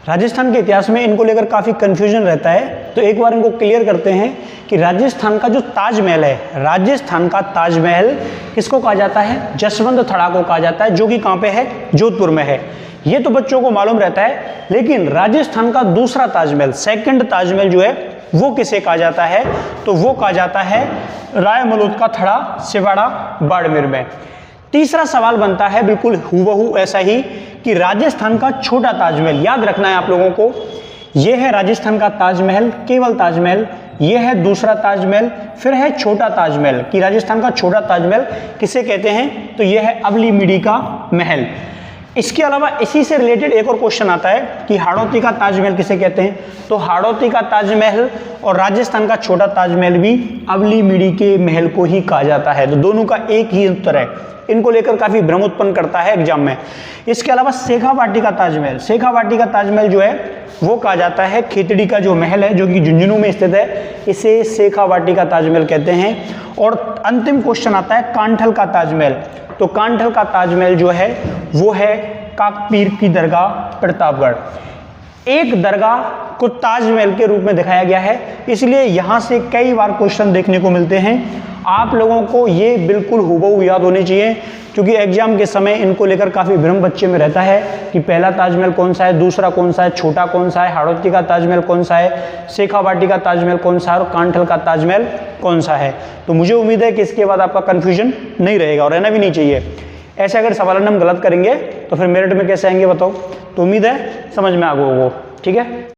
राजस्थान के इतिहास में इनको लेकर काफ़ी कन्फ्यूजन रहता है, तो एक बार इनको क्लियर करते हैं कि राजस्थान का जो ताजमहल है, राजस्थान का ताजमहल किसको कहा जाता है? जसवंत थड़ा को कहा जाता है, जो कि कहाँ पे है? जोधपुर में है। ये तो बच्चों को मालूम रहता है, लेकिन राजस्थान का दूसरा ताजमहल, सेकंड ताजमहल जो है वो किसे कहा जाता है? तो वो कहा जाता है राय मलूद का थड़ा, सिवाड़ा, बाड़मेर में। तीसरा सवाल बनता है बिल्कुल हूबहू ऐसा ही कि राजस्थान का छोटा ताजमहल, याद रखना है आप लोगों को, यह है राजस्थान का ताजमहल, केवल ताजमहल, यह है दूसरा ताजमहल, फिर है छोटा ताजमहल कि राजस्थान का छोटा ताजमहल किसे कहते हैं? तो यह है अवली मिडी का महल। इसके अलावा इसी से रिलेटेड एक और क्वेश्चन आता है कि हाड़ौती का ताजमहल किसे कहते हैं? तो हाड़ौती का ताजमहल और राजस्थान का छोटा ताजमहल भी अवली मिडी के महल को ही कहा जाता है। तो दोनों का एक ही उत्तर है, इनको लेकर काफी भ्रम उत्पन्न करता है एग्जाम में। इसके अलावा शेखावाटी का ताजमहल, शेखावाटी का ताजमहल जो है वो कहा जाता है खेतड़ी का जो महल है जो कि झुंझुनू में स्थित है, इसे शेखावाटी का ताजमहल कहते हैं। और अंतिम क्वेश्चन आता है कांठल का ताजमहल। तो कांठल का ताजमहल जो है वो है काकपीर की दरगाह, प्रतापगढ़। एक दरगाह को ताजमहल के रूप में दिखाया गया है, इसलिए यहां से कई बार क्वेश्चन देखने को मिलते हैं। आप लोगों को ये बिल्कुल हूबहू याद होनी चाहिए, क्योंकि एग्जाम के समय इनको लेकर काफी भ्रम बच्चे में रहता है कि पहला ताजमहल कौन सा है, दूसरा कौन सा है, छोटा कौन सा है, हाड़ौती का ताजमहल कौन सा है, शेखावाटी का ताजमहल कौन सा है और कांठल का ताजमहल कौन सा है। तो मुझे उम्मीद है कि इसके बाद आपका कंफ्यूजन नहीं रहेगा और रहना भी नहीं चाहिए। ऐसे अगर सवाल हम गलत करेंगे तो फिर मेरिट में कैसे आएंगे बताओ? तो उम्मीद है समझ में आ गया होगा, ठीक है।